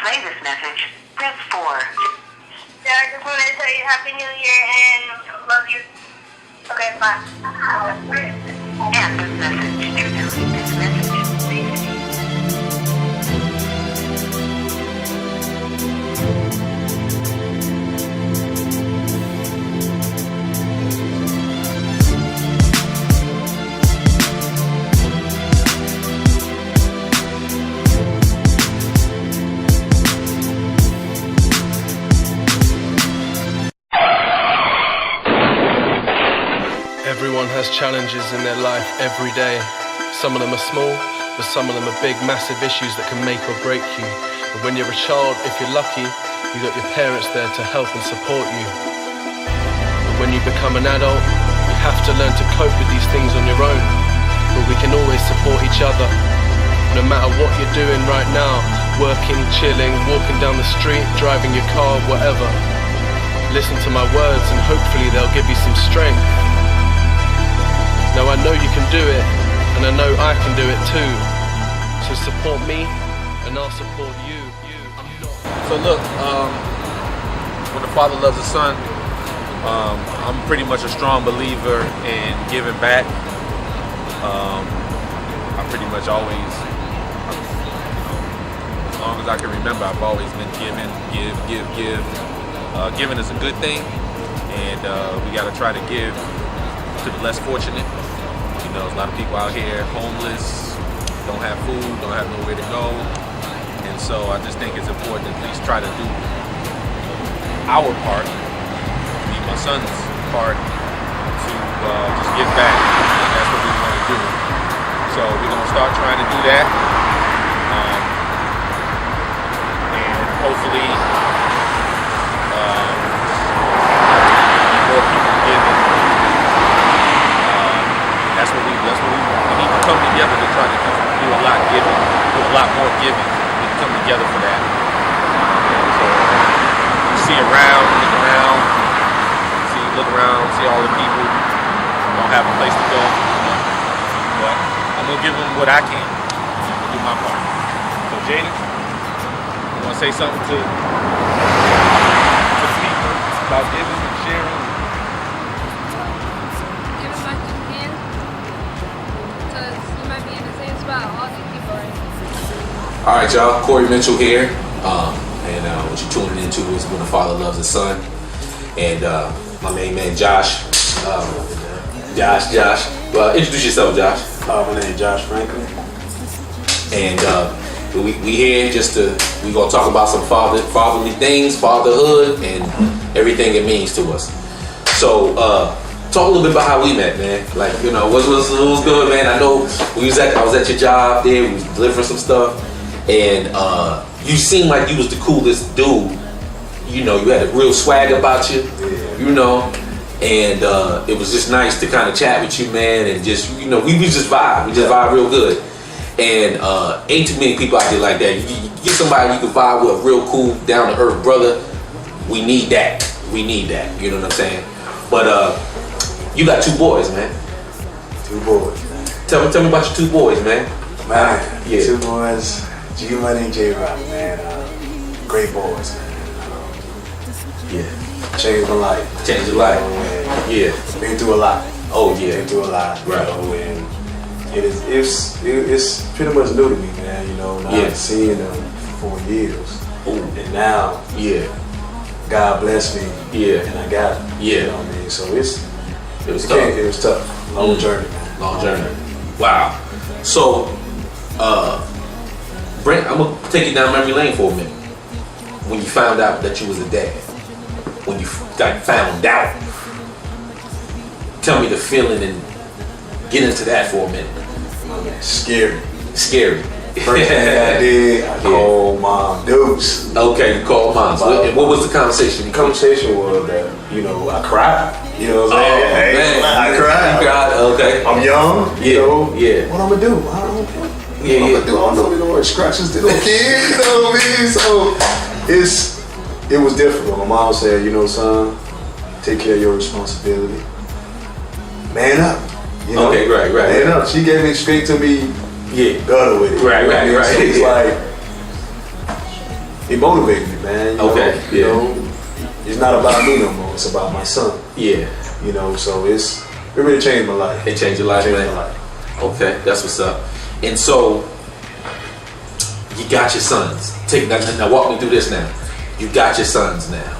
play this message, press 4. Yeah, I just wanted to tell you Happy New Year and love you. Okay, bye. And this message, to delete this message, please. Everyone has challenges in their life every day. Some of them are small, but some of them are big, massive issues that can make or break you. But when you're a child, if you're lucky, you got your parents there to help and support you. But when you become an adult, you have to learn to cope with these things on your own. But we can always support each other. No matter what you're doing right now, working, chilling, walking down the street, driving your car, whatever. Listen to my words and hopefully they'll give you some strength. Now I know you can do it, and I know I can do it too. So support me, and I'll support you. So look, when the father loves the son, I'm pretty much a strong believer in giving back. I pretty much always, as long as I can remember, I've always been giving, give. Giving is a good thing, and we got to try to give to the less fortunate. You know, there's a lot of people out here homeless, don't have food, don't have nowhere to go. And so I just think it's important to at least try to do our part, me and my son's part, to just give back. And that's what we want to do. So we're going to start trying to do that. And hopefully more people giving. That's what we need to come together to try to do a lot giving, do a lot more giving. We need to come together for that. So you see look around, see all the people who don't have a place to go. But I'm gonna give them what I can. I'm gonna do my part. So Jaden, you wanna say something to the people about giving and sharing? All right, y'all. Corey Mitchell here, and what you're tuning into is When the Father Loves His Son, and my main man Josh. Josh. Introduce yourself, Josh. My name is Josh Franklin, and we here we gonna talk about some fatherly things, fatherhood, and everything it means to us. So, talk a little bit about how we met, man. Like, you know, what's good, man? I know I was at your job there. We was delivering some stuff. And you seemed like you was the coolest dude. You know, you had a real swag about you, you know. And it was just nice to kind of chat with you, man. And just, you know, we just vibe. We just vibe real good. And ain't too many people out there like that. You get somebody you can vibe with, a real cool, down-to-earth brother. We need that. We need that. You know what I'm saying? But you got 2 boys, man. 2 boys, man. Tell me about your 2 boys, man. Man, yeah. 2 boys. G Money and J Rock, man. Great boys, man. Yeah. Changed my life. Changed your life. Yeah. Been through a lot. Oh yeah. Been through a lot. Right. You know, and it's pretty much new to me, man. You know, and I've seen them for years. Ooh. And now, God bless me. Yeah. And I got it. Yeah. You know what I mean? So it was tough. It was tough. Long journey, man. Long journey. Wow. So, Brent, I'm gonna take you down memory lane for a minute. When you found out that you was a dad, when you found out, tell me the feeling and get into that for a minute. Scary. First thing I did, I called Mom Dukes. Okay, you called Mom. What was the conversation? The conversation was that, you know, I cried. You know what I'm saying? Man. I cried. You cried, okay. I'm young, you know. Yeah. What I'm gonna do? I don't know. Yeah, I'm gonna do. I don't know what scratches to the kid, you know what I mean? So it was difficult. My mom said, you know, son, take care of your responsibility. Man up. You know? Okay, right. Man up. She gave it straight to me. Yeah. Gutter with it. Right. So it's like, it motivated me, man. You know, it's not about me no more. It's about my son. Yeah. You know, so it really changed my life. It changed your life, Changed man. my life. Okay, that's what's up. And so you got your sons. Now walk me through this now. You got your sons now.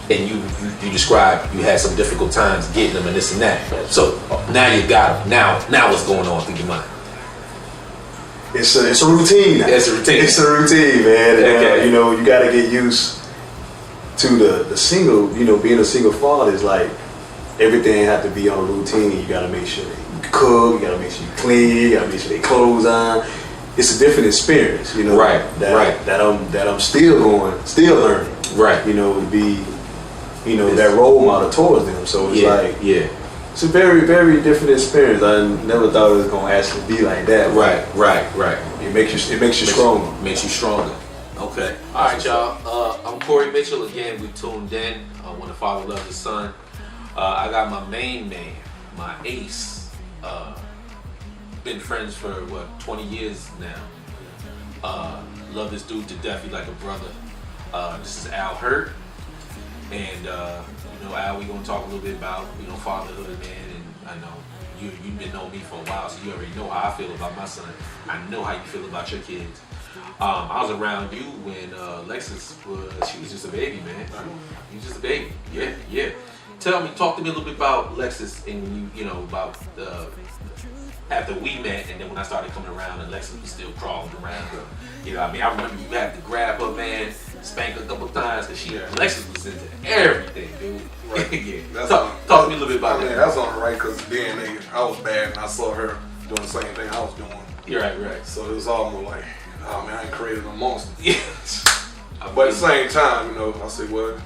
And you described you had some difficult times getting them and this and that. So now you got them. Now what's going on through your mind? It's a routine now. It's a routine. It's a routine, man. And, Okay. you know, you got to get used to the single, you know, being a single father is like everything have to be on a routine. You got to make sure you cook, you got to make sure you clean, you got to make sure they clothes on. It's a different experience, you know. Right. That I'm still learning. Right. You know, to be, you know, that role model towards them. So it's it's a very, very different experience. I never thought it was gonna actually be like that. Right. It makes you stronger. Makes you stronger. Okay. All right, y'all. I'm Corey Mitchell. Again, we tuned in. When the father loves his son. I got my main man, my ace. Been friends for 20 years now. Love this dude to death. He's like a brother. This is Al Hurt. And you know, Al, we gonna talk a little bit about, you know, fatherhood, man. And I know you've been knowing me for a while, so you already know how I feel about my son. I know how you feel about your kids. I was around you when Lexus she was just a baby, man. You was just a baby. Yeah. Talk to me a little bit about Lexus and you know, about after we met, and then when I started coming around and Lexus was still crawling around. You know what I mean? I remember you had to grab her, man, spank her a couple times, because Lexus was into everything, dude. Right. Yeah. Talk to me a little bit about that. That's on the right, because then I was bad and I saw her doing the same thing I was doing. You're right. So it was almost like, oh man, I ain't created a monster. Yeah. But at the same time, you know, I said, well,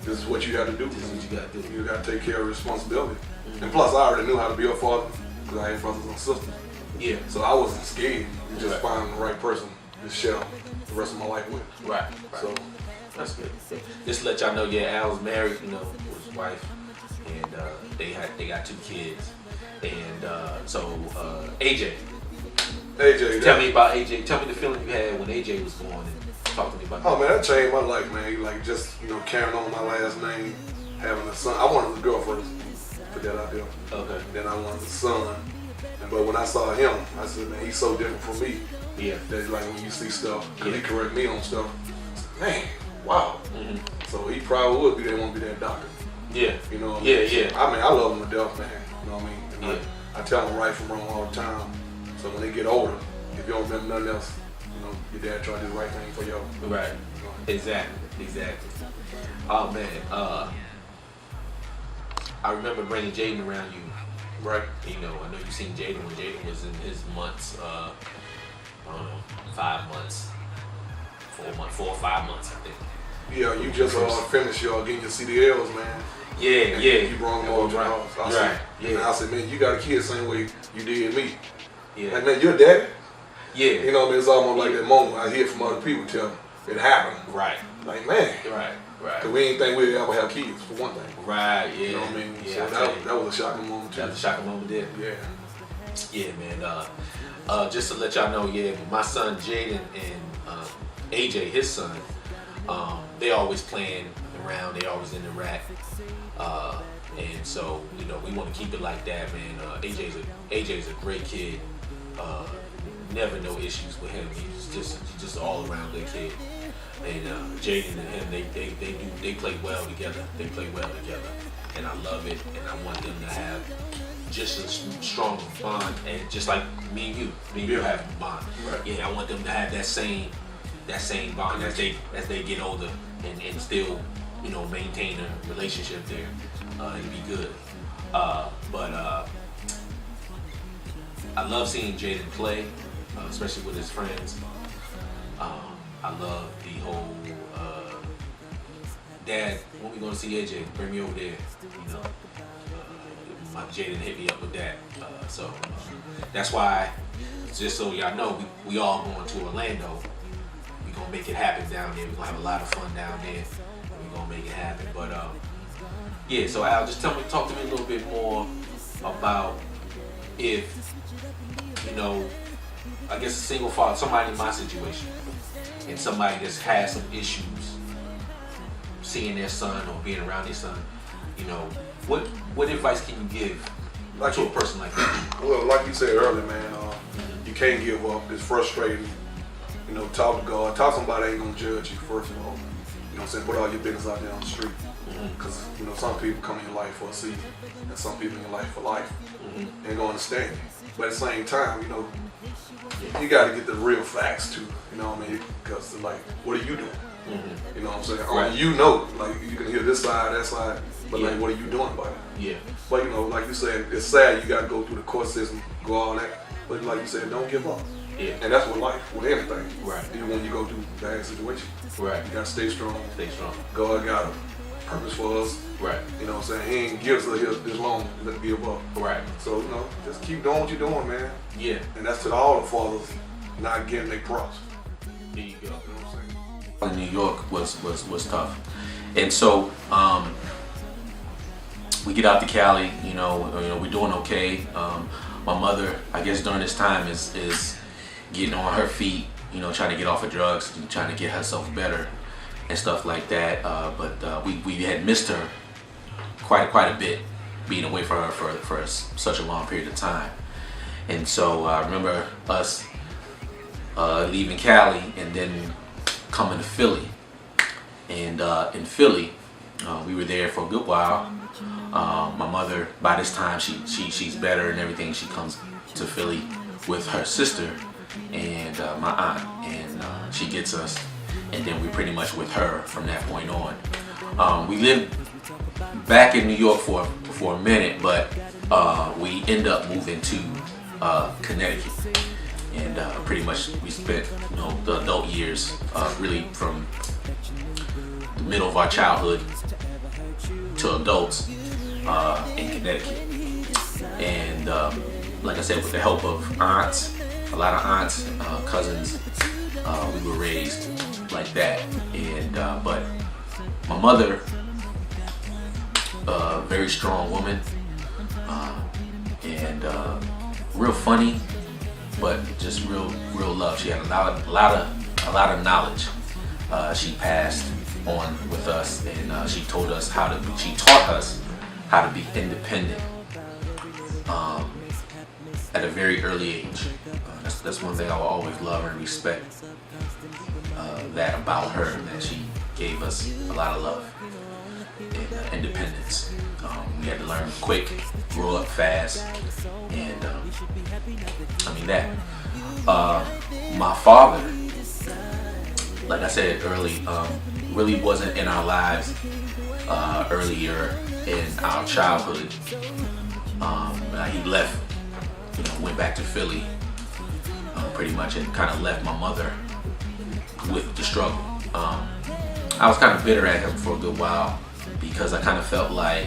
this is what you got to do. This is what you got to do. You got to take care of responsibility. Mm-hmm. And plus, I already knew how to be a father because I had brothers and sisters. Yeah. So I wasn't scared. You just find the right person to share the rest of my life with. Right. So that's good. Just to let y'all know, Al's married, you know, with his wife, and they got 2 kids. And AJ. Tell me about AJ. Tell me the feeling you had when AJ was born, and talk to me about that. Oh man, that changed my life, man. Like just, you know, carrying on my last name, having a son. I wanted a girl first. Put that out there. Okay. Then I wanted a son. But when I saw him, I said, man, he's so different from me. Yeah. That like when you see stuff, he correct me on stuff. Man, wow. Mm-hmm. So he probably would be that one, be that doctor. Yeah. You know what I mean? Yeah. I mean, I love him to death, man. You know what I mean? And Yeah. I tell them right from wrong all the time. So when they get older, if you don't remember nothing else, you know, your dad try to do the right thing for you. Right. Exactly. Oh man. I remember bringing Jaden around you. Right. You know, I know you seen Jaden when Jaden was in his months. I don't know, 5 months, 4 or 5 months, I think. Yeah, you just finished getting your CDLs, man. Yeah. You brought me over to the house. I said, Right. Yeah. And I said, man, you got a kid the same way you did me. Yeah. Like, man, you're a daddy. Yeah. You know what I mean? It's almost like that moment I hear from other people tell me it happened. Right. Like, man. Right. Because we didn't think we'd ever have kids, for one thing. Right. Yeah. You know what I mean? Yeah. So that was a shocking moment, too. That was a shocking moment there. Yeah. Yeah, man. Just to let y'all know, my son Jaden and AJ, his son, they always playing around. They always in the rack, and so you know we want to keep it like that, man. AJ's a great kid. Never no issues with him. He's just all around good kid. And Jaden and him, they play well together. They play well together, and I love it. And I want them to have just a strong bond, and just like me and you have a bond. Right. Yeah, I want them to have that same bond as they get older, and still, you know, maintain a relationship there, and be good. But I love seeing Jaden play, especially with his friends. I love the whole Dad, when we gonna see AJ? Bring me over there, you know. My Jaden hit me up with that, so that's why. Just so y'all know, we all going to Orlando. We gonna make it happen down there. We gonna have a lot of fun down there. We gonna make it happen. But yeah. So Al, just talk to me a little bit more about if you know I guess a single father, somebody in my situation, and somebody that's had some issues seeing their son or being around their son, you know, what advice can you give to a person like that? Well, like you said earlier, man, you can't give up. It's frustrating. You know, talk to God. Talk to somebody ain't gonna judge you, first of all. You know what I'm saying? Put all your business out there on the street. Because, you know, some people come in your life for a season, and some people in your life for life. Ain't gonna understand you. But at the same time, you know, you gotta get the real facts too. You know what I mean? Because, like, what are you doing? You know what I'm saying? Right. Only you know. Like, you can hear this side, that side, but Yeah. like, what are you doing about it? Yeah. But you know, like you said, it's sad you got to go through the court system, go all that. But like you said, don't give up. Yeah. And that's with life, with everything. Right. Even when you go through bad situations, Right. you got to stay strong. Stay strong. God got a purpose for us. Right. You know what I'm saying? He ain't gives us here this long to give up. Right. So, you know, just keep doing what you're doing, man. Yeah. And that's to all the fathers not getting their props. There you go. You know what I'm saying? In New York was tough, and so we get out to Cali. You know, we're doing okay. My mother, I guess during this time, is getting on her feet. You know, trying to get off of drugs, trying to get herself better, and stuff like that. But we had missed her quite a bit, being away from her for such a long period of time. And so I remember us leaving Cali and then coming to Philly. And in Philly, we were there for a good while. My mother, by this time, she's better and everything. She comes to Philly with her sister and my aunt, and she gets us. And then we pretty much with her from that point on. We lived back in New York for a minute, but we end up moving to Connecticut. And pretty much we spent, you know, the adult years really from the middle of our childhood to adults in Connecticut. And like I said, with the help of aunts, a lot of aunts, cousins, we were raised like that. And but my mother, very strong woman, and real funny, but just real love. She had a lot of knowledge. She passed on with us, and she taught us how to be independent at a very early age. That's one thing I will always love and respect that about her, that she gave us a lot of love and independence. We had to learn quick, grow up fast, and I mean that. My father, like I said early, really wasn't in our lives earlier in our childhood. He left, you know, went back to Philly pretty much, and kind of left my mother with the struggle. I was kind of bitter at him for a good while because I kind of felt like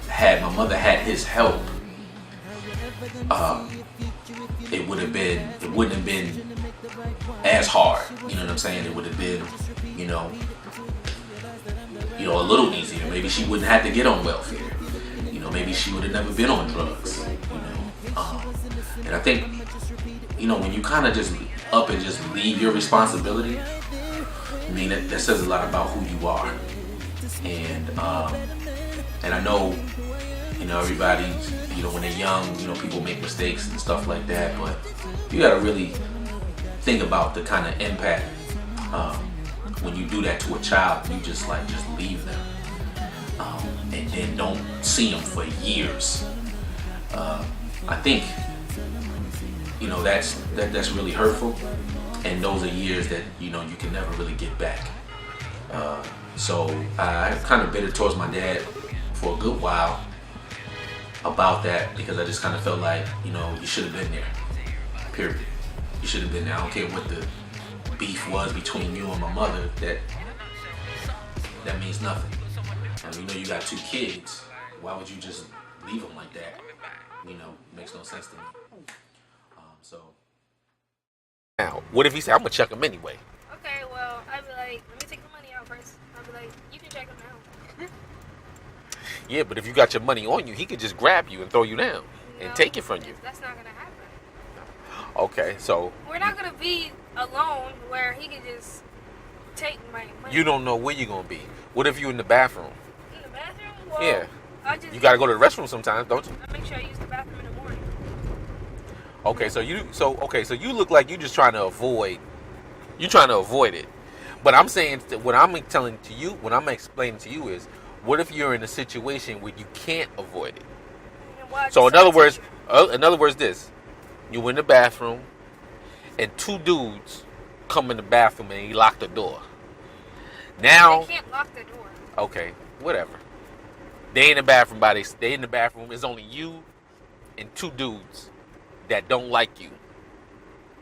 had my mother had his help, it wouldn't have been as hard. You know what I'm saying? It would have been, you know, a little easier. Maybe she wouldn't have to get on welfare. You know, maybe she would have never been on drugs. You know, and I think, you know, when you kind of just up and just leave your responsibility, I mean, that says a lot about who you are. And I know, you know, everybody, you know, when they're young, you know, people make mistakes and stuff like that, but you gotta really think about the kind of impact when you do that to a child. You just leave them and then don't see them for years. I think, you know, that's really hurtful, and those are years that, you know, you can never really get back. So I kind of bitter towards my dad for a good while about that, because I just kind of felt like, you know, you should have been there. Period. You should have been there. I don't care what the beef was between you and my mother. That means nothing. And you know you got 2 kids. Why would you just leave them like that? You know, makes no sense to me. So. Now, what if he said, I'm gonna check him anyway? Okay, well, I'd be like, let me take the money out first. I'd be like, you can check him now. Yeah, but if you got your money on you, he could just grab you and throw you down. and No, take it from you. That's not gonna happen. Okay, so We're not gonna be alone where he can just take my money. you don't know where you're gonna be. What if you're in the bathroom? In the bathroom? Well, Yeah. I just You gotta go to the restroom sometimes, don't you? I make sure I use the bathroom in the morning. Okay, so you look like you're just trying to avoid. You're trying to avoid it. But I'm saying what I'm telling to you, what I'm explaining to you is, what if you're in a situation where you can't avoid it? And why So just in other words, this: you in the bathroom, and two dudes come in the bathroom and he locked the door. Now, they can't lock the door. okay, whatever. They in the bathroom they in the bathroom. It's only you and two dudes that don't like you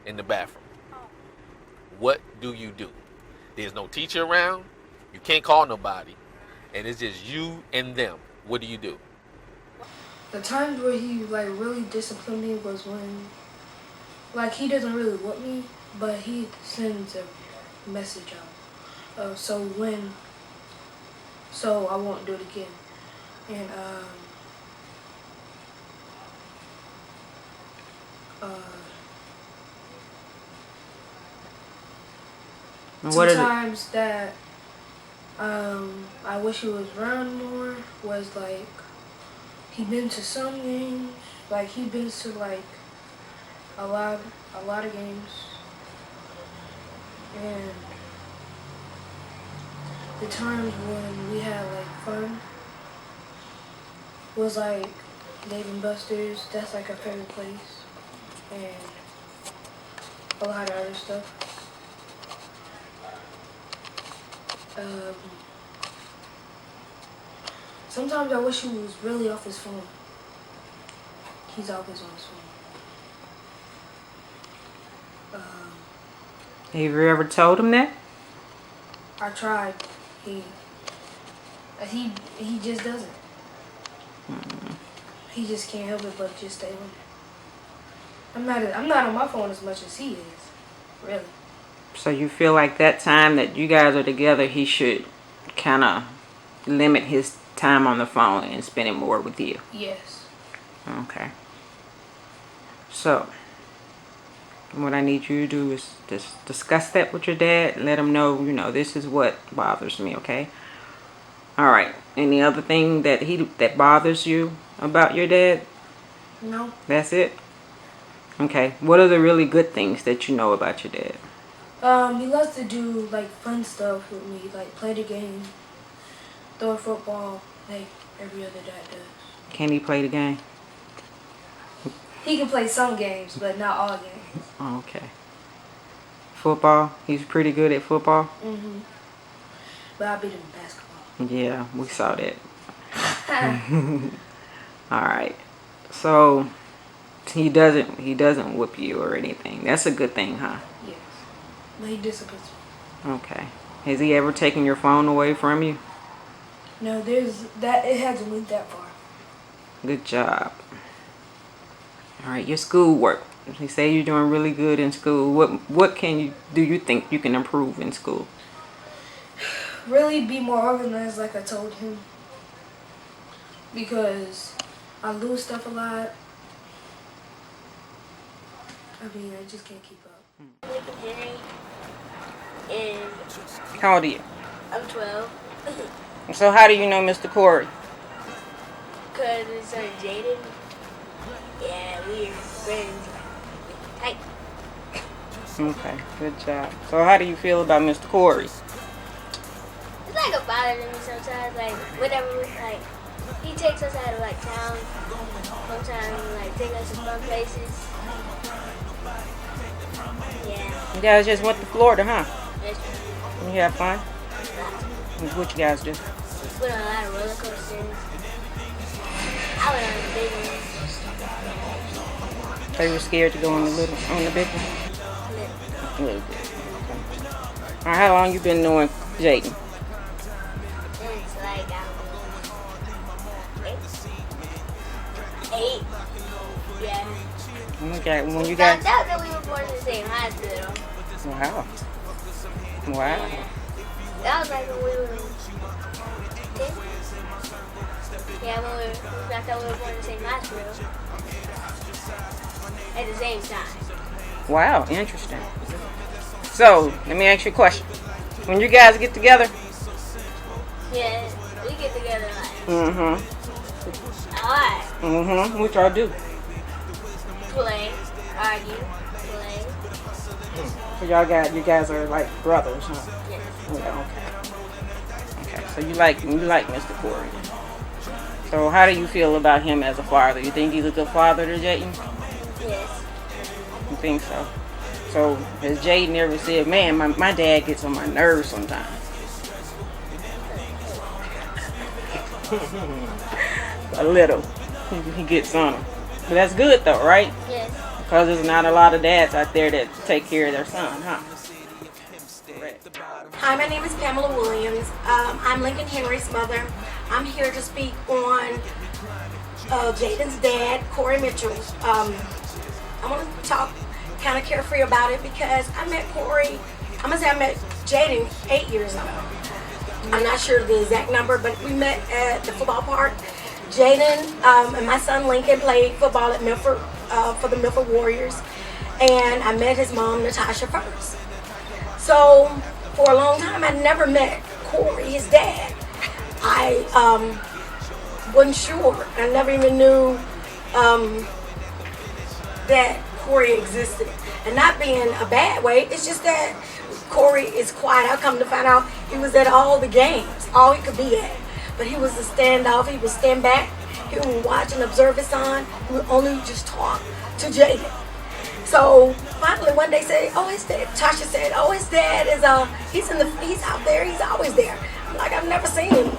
in the bathroom. Oh. What do you do? There's no teacher around. You can't call nobody, and it's just you and them. What do you do? The times where he like really disciplined me was when, like, he doesn't really want me, but he sends a message out. So I won't do it again. And sometimes that I wish he was around more was like he been to some games, like he been to like a lot of games, and the times when we had like fun was like Dave and Buster's. That's like our favorite place, and a lot of other stuff. Sometimes I wish he was really off his phone. He's always on his phone. Have you ever told him that? I tried. He just doesn't. He just can't help it but just stay on it. I'm not on my phone as much as he is, really. So you feel like that time that you guys are together, he should kind of limit his time on the phone and spend it more with you? Yes. Okay. So, what I need you to do is just discuss that with your dad. Let him know, this is what bothers me, okay? All right. Any other thing that bothers you about your dad? No. That's it? Okay. What are the really good things that you know about your dad? He loves to do like fun stuff with me, like play the game, throw a football, like every other dad does. Can he play the game? He can play some games, but not all games. Oh, okay. Football? He's pretty good at football? Mhm. But I beat him in basketball. Yeah, we saw that. All right. So he doesn't whoop you or anything. That's a good thing, huh? Yes. But he disciplines me. Okay. Has he ever taken your phone away from you? No, it hasn't went that far. Good job. All right, your schoolwork. They say you're doing really good in school. What do you think you can improve in school? Really be more organized, like I told him. Because I lose stuff a lot. I just can't keep up. Henry, and How old are you? I'm 12. So how do you know Mr. Corey? Because his son Jaden, yeah, we're friends. Tight. Okay, good job. So how do you feel about Mr. Corey? It's like a bother to me sometimes, like, whenever we, like, he takes us out of, like, town, sometimes, like, take us to fun places. Yeah. You guys just went to Florida, huh? That's You have fun? What you guys do? We went on a lot of roller coasters. I went on the big ones. So you were scared to go on the big one? A little bit. Okay. All right, how long you been knowing Jaden? Since, like, I was 8. Yeah. Okay, when you Found got... out that we were born in the same hospital. Wow. Wow. That was like when we were 10. Yeah, when we found out we were born in the same hospital. at the same time. Wow, interesting. So, let me ask you a question. When you guys get together, Yeah, we get together like mm-hmm, a lot. mm-hmm, what y'all do? Play, argue, play. So you guys are like brothers, huh? Yes. Yeah, okay. Okay, so you like Mr. Corey. So how do you feel about him as a father? You think he's a good father to Jaden? Yes. You think so? So has Jaden ever said, man, my dad gets on my nerves sometimes? A little. He gets on him. But that's good though, right? Yes. Because there's not a lot of dads out there that take care of their son, huh? Correct. Hi, my name is Pamela Williams. I'm Lincoln Henry's mother. I'm here to speak on Jaden's dad, Corey Mitchell. I want to talk kind of carefree about it because I met Corey, I met Jaden 8 years ago. I'm not sure the exact number, but we met at the football park. Jaden and my son Lincoln played football at Milford for the Milford Warriors, and I met his mom, Natasha, first. So for a long time, I never met Corey, his dad. I wasn't sure. I never even knew that Corey existed. And not being a bad way, it's just that Corey is quiet. I come to find out he was at all the games, all he could be at. But he was a standoff. He would stand back. He would watch and observe his son. He would only just talk to Jaden. So finally one day said, oh, his dad, Tasha said, oh, his dad is he's out there, he's always there. I'm like, I've never seen him.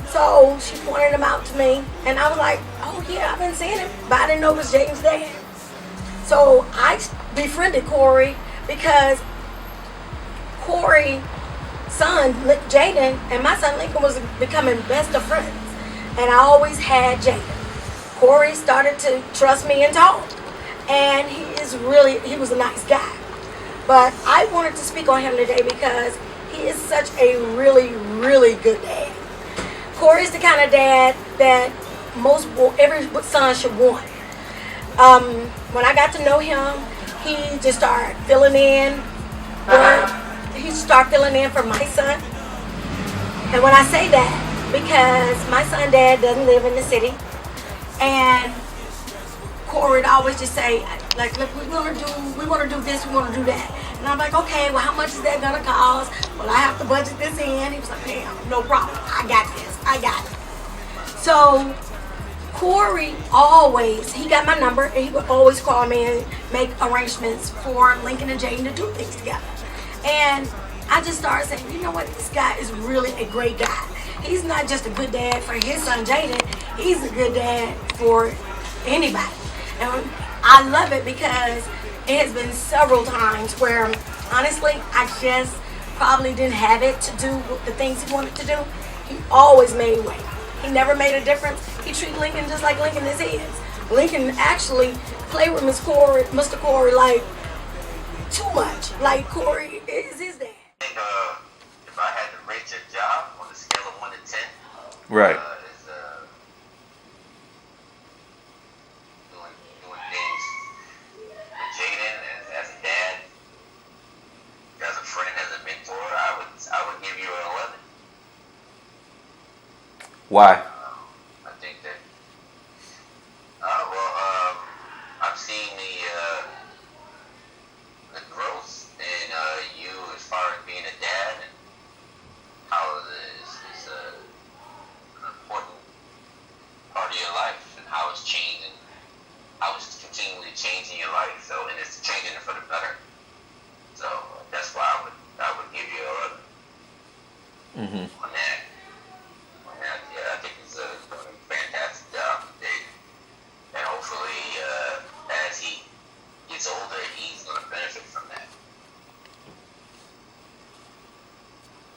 So she pointed him out to me, and I was like, oh yeah, I've been seeing him, but I didn't know it was Jaden's dad. So I befriended Corey because Corey's son, Jaden, and my son Lincoln was becoming best of friends. And I always had Jaden. Corey started to trust me and talk. And he was a nice guy. But I wanted to speak on him today because he is such a really, really good dad. Corey's the kind of dad that every son should want. When I got to know him, he just started filling in. He started filling in for my son. And when I say that, because my son's dad doesn't live in the city, and Corey would always just say, like, look, we want to do this, we want to do that. And I'm like, okay, well, how much is that gonna cost? Well, I have to budget this in. He was like, hey, no problem, I got this, I got it. So Corey he got my number, and he would always call me and make arrangements for Lincoln and Jaden to do things together. And I just started saying, you know what, this guy is really a great guy. He's not just a good dad for his son Jaden, he's a good dad for anybody. And I love it because it has been several times where, honestly, I just probably didn't have it to do the things he wanted to do. He always made a way. He never made a difference. He treated Lincoln just like Lincoln is his. Lincoln actually played with Mr. Corey like too much. Like Corey is his dad. I think if I had to rate your job on a scale of 1 to 10, Right. is doing things with Jaden as a dad, as a friend, as a mentor. I would give you an 11. Why? I think that. I've seen the growth in you as far as being a dad, and how it's an important part of your life, and how it's changing, how it's continually changing your life. So, and it's changing it for the better. So that's why I would give you an 11 on that. Yeah, I think he's doing a fantastic job today. And hopefully, as he gets older, he's going to benefit from that.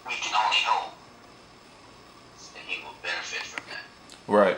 We can only hope that he will benefit from that. Right.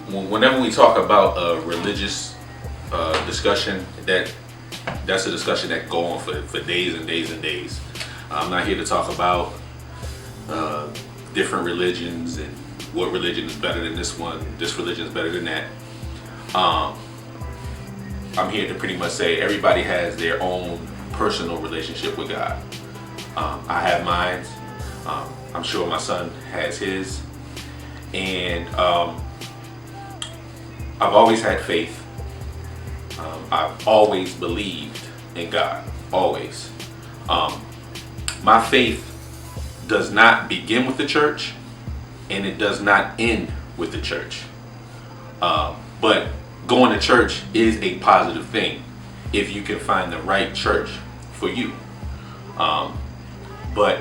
whenever we talk about a religious discussion, that's a discussion that go on for days and days and days. I'm not here to talk about different religions and what religion is better than this one, this religion is better than that. I'm here to pretty much say everybody has their own personal relationship with God. I have mine. I'm sure my son has his. And I've always had faith. I've always believed in God. Always. My faith does not begin with the church, and it does not end with the church. But going to church is a positive thing if you can find the right church for you. But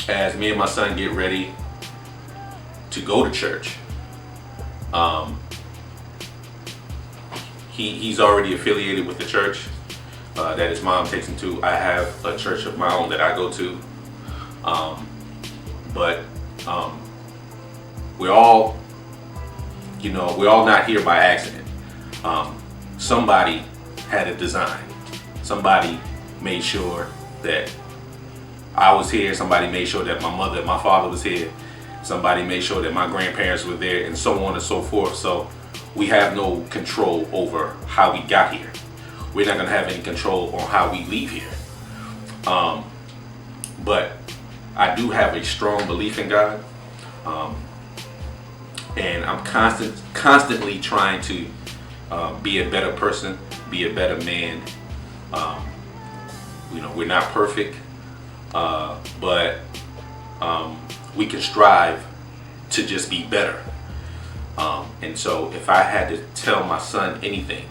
as me and my son get ready to go to church, he's already affiliated with the church that his mom takes him to. I have a church of my own that I go to, but we're all not here by accident. Somebody had a design. Somebody made sure that I was here. Somebody made sure that my mother and my father was here. Somebody made sure that my grandparents were there, and so on and so forth. So we have no control over how we got here. We're not going to have any control on how we leave here. But I do have a strong belief in God. And I'm constantly trying to be a better person, be a better man. We're not perfect, but we can strive to just be better. And so if I had to tell my son anything,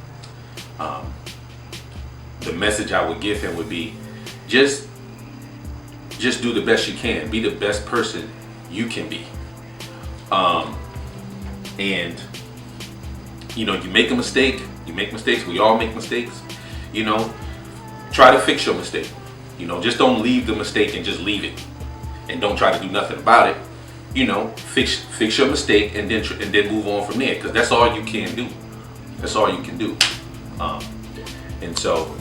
the message I would give him would be just do the best you can. Be the best person you can be. And you make a mistake, you make mistakes, we all make mistakes. Try to fix your mistake. Just don't leave the mistake and just leave it. And don't try to do nothing about it. Fix your mistake and then move on from there, because that's all you can do. That's all you can do. And so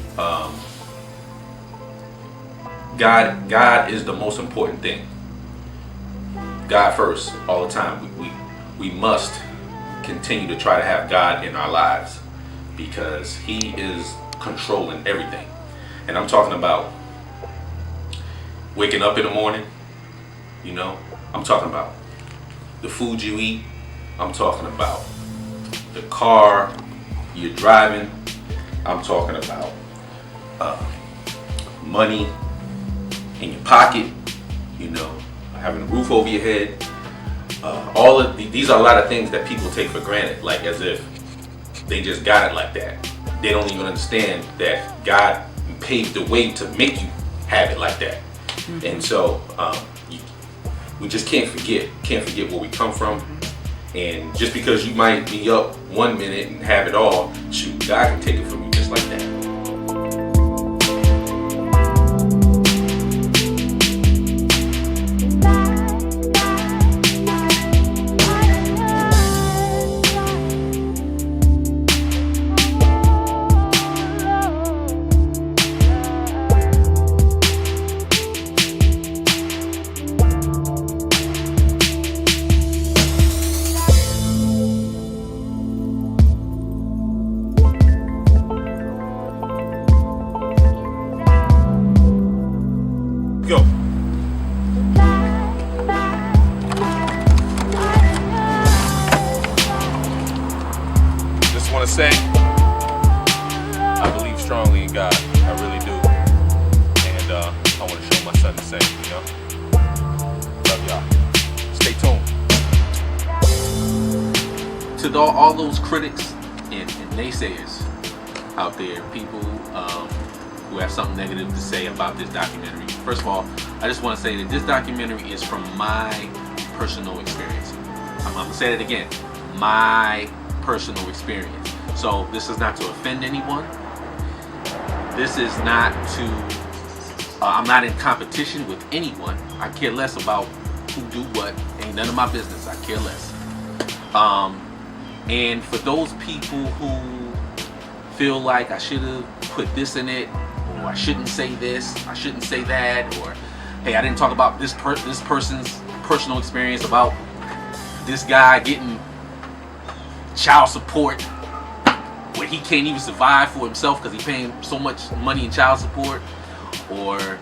God is the most important thing. God first, all the time. We must continue to try to have God in our lives, because He is controlling everything. And I'm talking about waking up in the morning. I'm talking about the food you eat. I'm talking about the car you're driving. I'm talking about money in your pocket, having a roof over your head. All of these are a lot of things that people take for granted, like as if they just got it like that. They don't even understand that God paved the way to make you have it like that. Mm-hmm. And so we just can't forget where we come from. And just because you might be up 1 minute and have it all, shoot, God can take it from you just like that. Go. Just want to say, I believe strongly in God. I really do. And I want to show my son the same, Love y'all. Stay tuned. To all those critics and naysayers out there, people who have something negative to say about this documentary. First of all, I just want to say that this documentary is from my personal experience. I'm going to say it again. My personal experience. So this is not to offend anyone. This is not to, I'm not in competition with anyone. I care less about who do what and Ain't none of my business. I care less. And for those people who feel like I should have put this in it, or I shouldn't say this, I shouldn't say that, or hey, I didn't talk about this person's personal experience about this guy getting child support where he can't even survive for himself because he's paying so much money in child support, or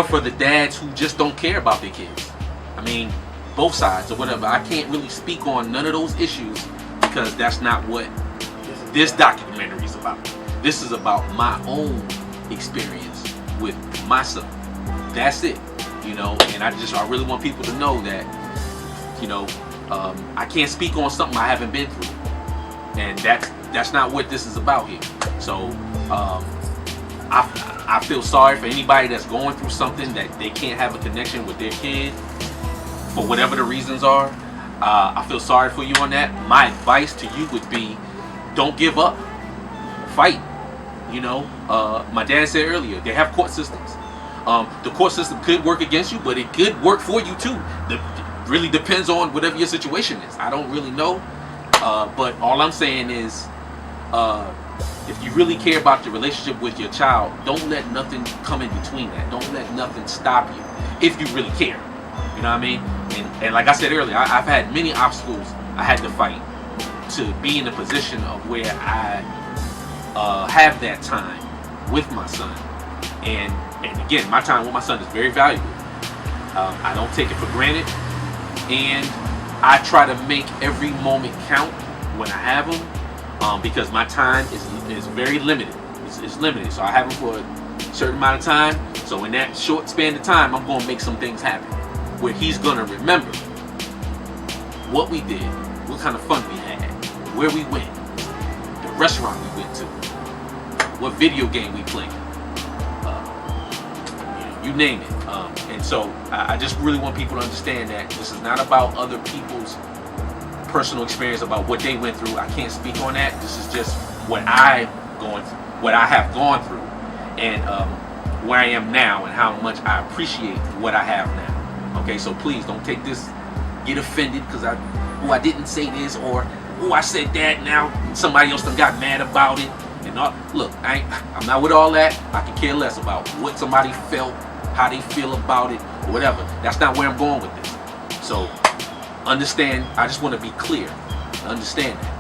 for the dads who just don't care about their kids. I mean, both sides or whatever. I can't really speak on none of those issues because that's not what this documentary is about. This is about my own experience with my son. That's it, you know. And I really want people to know that, you know, I can't speak on something I haven't been through, and that's not what this is about here. So I feel sorry for anybody that's going through something that they can't have a connection with their kid for whatever the reasons are. I feel sorry for you on that. My advice to you would be, don't give up. Fight. You know, my dad said earlier, they have court systems. The court system could work against you, but it could work for you too. It really depends on whatever your situation is. I don't really know. But all I'm saying is, if you really care about the relationship with your child, don't let nothing come in between that. Don't let nothing stop you if you really care. You know what I mean? And like I said earlier, I've had many obstacles I had to fight to be in a position of where I have that time with my son. And again, my time with my son is very valuable. I don't take it for granted. And I try to make every moment count when I have them, because my time is very limited. It's limited. So I have them for a certain amount of time. So in that short span of time, I'm going to make some things happen where he's going to remember what we did, what kind of fun we had, where we went, the restaurant we went to, what video game we played, you name it. And so I just really want people to understand that this is not about other people's personal experience about what they went through. I can't speak on that. This is just what I have gone through, and where I am now, and how much I appreciate what I have now. Okay, so please don't take this, get offended because I didn't say this, or I said that, now somebody else done got mad about it. And look, I'm not with all that. I can care less about what somebody felt, how they feel about it, or whatever. That's not where I'm going with this. So understand, I just want to be clear. Understand that.